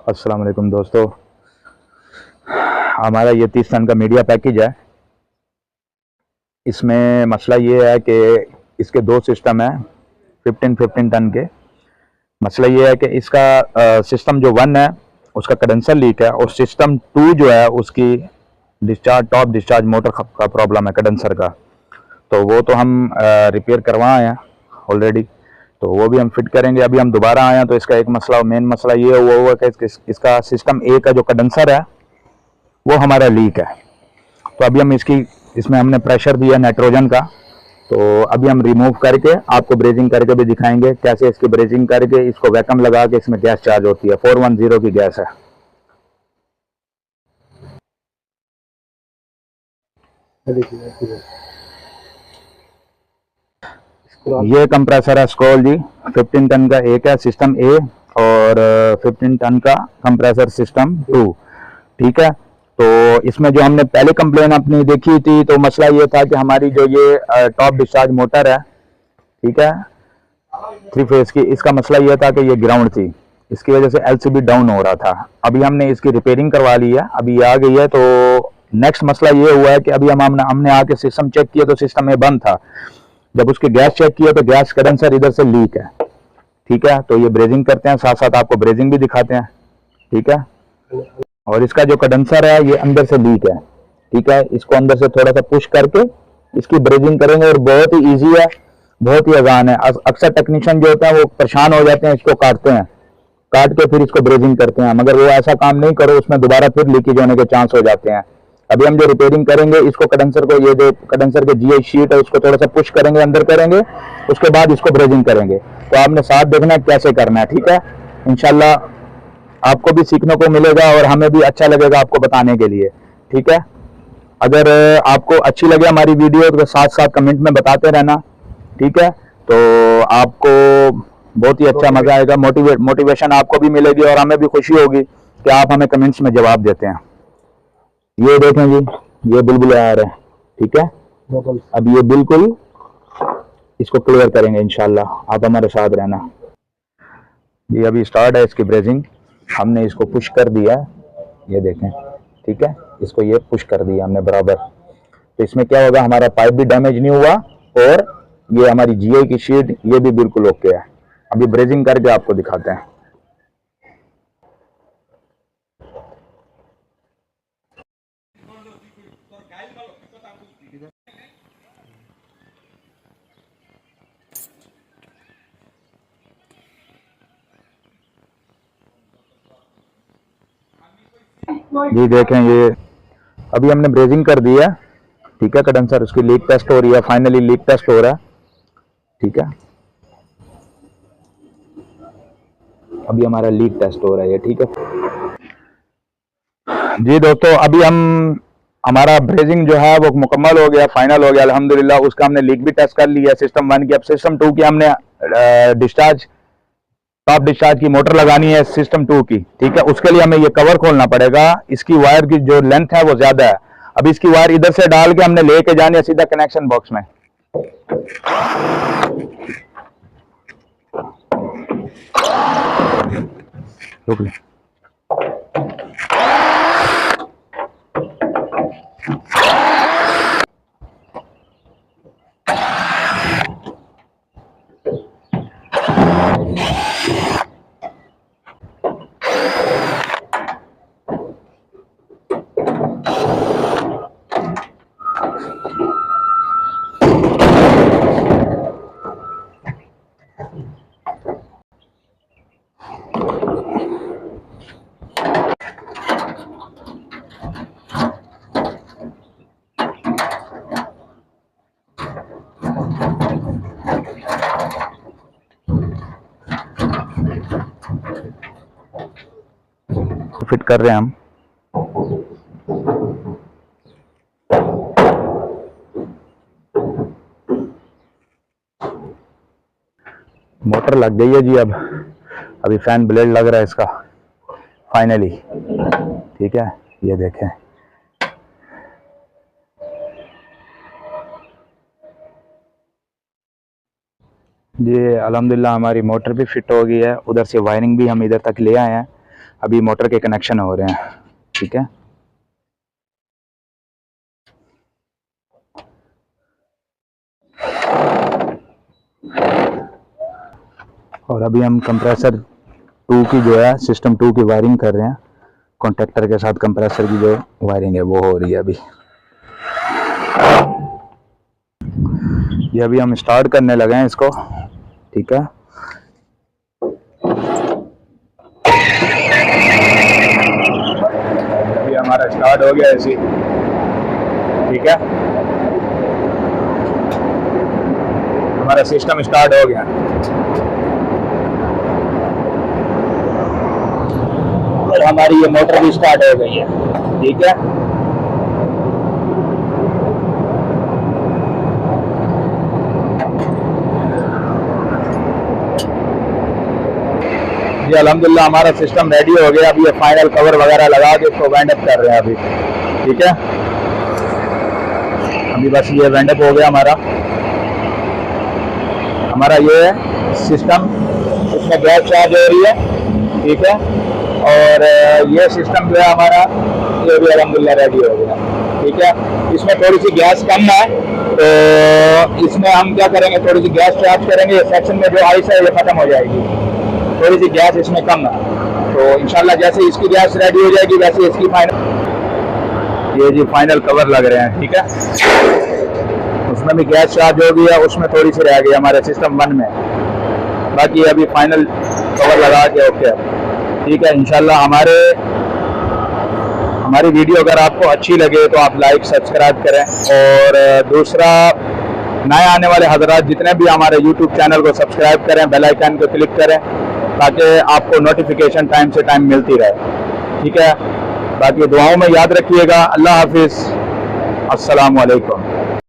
अस्सलाम वालेकुम दोस्तों, हमारा ये 30 टन का मीडिया पैकेज है। इसमें मसला ये है कि इसके दो सिस्टम हैं 15-15 टन के। मसला ये है कि इसका सिस्टम जो 1 है उसका कंडेंसर लीक है, और सिस्टम 2 जो है उसकी टॉप डिस्चार्ज मोटर का प्रॉब्लम है कंडेंसर का। तो वो तो हम रिपेयर करवाए हैं ऑलरेडी, तो वो भी हम फिट करेंगे। अभी हम दोबारा आए हैं तो इसका एक मसला, मेन मसला ये हुआ कि इसका सिस्टम 1 का जो कंडेंसर है वो हमारा लीक है। तो अभी हम इसमें हमने प्रेशर दिया नाइट्रोजन का, तो अभी हम रिमूव करके आपको ब्रेजिंग करके भी दिखाएंगे कैसे इसकी ब्रेजिंग करके इसको वैक्यूम लगा के इसमें गैस चार्ज होती है। 410 की गैस है। ये कंप्रेसर है स्क्रॉल जी, 15 टन का एक है सिस्टम ए, और 15 टन का कंप्रेसर सिस्टम 2। ठीक है, तो इसमें जो हमने पहले कंप्लेन अपनी देखी थी तो मसला ये था कि हमारी जो ये टॉप डिस्चार्ज मोटर है, ठीक है, 3 फेज की, इसका मसला ये था कि ये ग्राउंड थी, इसकी वजह से एलसीबी डाउन हो रहा था। अभी हमने इसकी रिपेयरिंग करवा ली है, अभी आ गई है। तो नेक्स्ट मसला ये हुआ है कि अभी हमने आके सिस्टम चेक किया तो सिस्टम में बंद था। जब उसकी गैस चेक किया तो गैस कंडेंसर इधर से लीक है। ठीक है, तो ये ब्रेजिंग करते हैं, साथ साथ आपको ब्रेजिंग भी दिखाते हैं। ठीक है, और इसका जो कंडेंसर है ये अंदर से लीक है। ठीक है, इसको अंदर से थोड़ा सा पुश करके इसकी ब्रेजिंग करेंगे, और बहुत ही इजी है, बहुत ही आसान है। अक्सर टेक्नीशियन जो होता है वो परेशान हो जाते हैं, इसको काटते हैं, काट के फिर इसको ब्रेजिंग करते हैं, मगर वो ऐसा काम नहीं करो, उसमें दोबारा फिर लीकेज होने के चांस हो जाते हैं। अभी हम जो रिपेयरिंग करेंगे, इसको कंडेंसर को, ये जो कंडेंसर के जीआई शीट है उसको थोड़ा सा पुश करेंगे, अंदर करेंगे, उसके बाद इसको ब्रेजिंग करेंगे। तो आपने साथ देखना है कैसे करना है। ठीक है, इंशाल्लाह आपको भी सीखने को मिलेगा और हमें भी अच्छा लगेगा आपको बताने के लिए। ठीक है, अगर आपको अच्छी लगे हमारी वीडियो तो साथ साथ कमेंट में बताते रहना। ठीक है, तो आपको बहुत ही अच्छा मजा आएगा, मोटिवेशन आपको भी मिलेगी और हमें भी खुशी होगी कि आप हमें कमेंट्स में जवाब देते हैं। ये देखें जी, ये बुलबुले आ रहे हैं। ठीक है, अब ये बिल्कुल इसको क्लियर करेंगे इंशाल्लाह, आप हमारे साथ रहना। ये अभी स्टार्ट है इसकी ब्रेजिंग, हमने इसको पुश कर दिया है, ये देखें। ठीक है, इसको ये पुश कर दिया हमने बराबर। तो इसमें क्या होगा, हमारा पाइप भी डैमेज नहीं हुआ, और ये हमारी जीआई की शीट ये भी बिल्कुल ओके है। अभी ब्रेजिंग करके आपको दिखाते हैं। जी देखें, ये अभी हमने ब्रेजिंग कर दी है। ठीक है, कंडेंसर उसकी लीक टेस्ट हो रही है, फाइनली लीक टेस्ट हो रहा है। ठीक है, अभी हमारा लीक टेस्ट हो रहा है। ठीक है जी दोस्तों, अभी हमारा ब्रेजिंग जो है वो मुकम्मल हो गया, फाइनल हो गया अल्हम्दुलिल्लाह। उसका हमने लीक भी टेस्ट कर लिया सिस्टम 1 की। अब सिस्टम 2 की हमने डिस्चार्ज, टॉप डिस्चार्ज की मोटर लगानी है सिस्टम 2 की। ठीक है, उसके लिए हमें ये कवर खोलना पड़ेगा, इसकी वायर की जो लेंथ है वो ज्यादा है। अब इसकी वायर इधर से डाल के हमने लेके जानी है सीधा कनेक्शन बॉक्स में। रुक ले। फिट कर रहे हैं हम। मोटर लग गई है जी। अब अभी फैन ब्लेड लग रहा है इसका फाइनली। ठीक है, ये देखें, ये अल्हम्दुलिल्लाह हमारी मोटर भी फिट हो गई है। उधर से वायरिंग भी हम इधर तक ले आए हैं। अभी मोटर के कनेक्शन हो रहे हैं, ठीक है। और अभी हम कंप्रेसर 2 की जो है सिस्टम 2 की वायरिंग कर रहे हैं। कॉन्टेक्टर के साथ कंप्रेसर की जो वायरिंग है वो हो रही है अभी। ये अभी हम स्टार्ट करने लगे हैं इसको, ठीक है। अभी हमारा स्टार्ट हो गया ऐसी, ठीक है। हमारा सिस्टम स्टार्ट हो गया और हमारी ये मोटर भी स्टार्ट हो गई है, ठीक है। जी अल्हम्दुलिल्लाह हमारा सिस्टम रेडी हो गया। अभी ये फाइनल कवर वगैरह लगा के इसको वाइंड अप कर रहे हैं अभी, ठीक है। अभी बस ये वाइंड अप हो गया हमारा ये सिस्टम, इसमें गैस चार्ज हो रही है, ठीक है। और ये सिस्टम जो है हमारा ये भी अल्हम्दुलिल्लाह रेडी हो गया, ठीक है। इसमें थोड़ी सी गैस कम है तो इसमें हम क्या करेंगे, थोड़ी सी गैस चार्ज करेंगे। ये सेक्शन में जो आइस है ये खत्म हो जाएगी, थोड़ी सी गैस इसमें कम है। तो इंशाल्लाह जैसे इसकी गैस रेडी हो जाएगी वैसे इसकी फाइनल, ये जी फाइनल कवर लग रहे हैं, ठीक है। उसमें भी गैस चार्ज हो गई है, उसमें थोड़ी सी रह गई हमारे सिस्टम 1 में, बाकी अभी फाइनल कवर लगा के ओके, ठीक है। इंशाल्लाह हमारी वीडियो अगर आपको अच्छी लगे तो आप लाइक सब्सक्राइब करें। और दूसरा, नए आने वाले हजरात जितने भी हमारे YouTube चैनल को सब्सक्राइब करें, बेल आइकन को क्लिक करें ताकि आपको नोटिफिकेशन टाइम से टाइम मिलती रहे, ठीक है। बाकी दुआओं में याद रखिएगा। अल्लाह हाफिज़, अस्सलामु अलैकुम।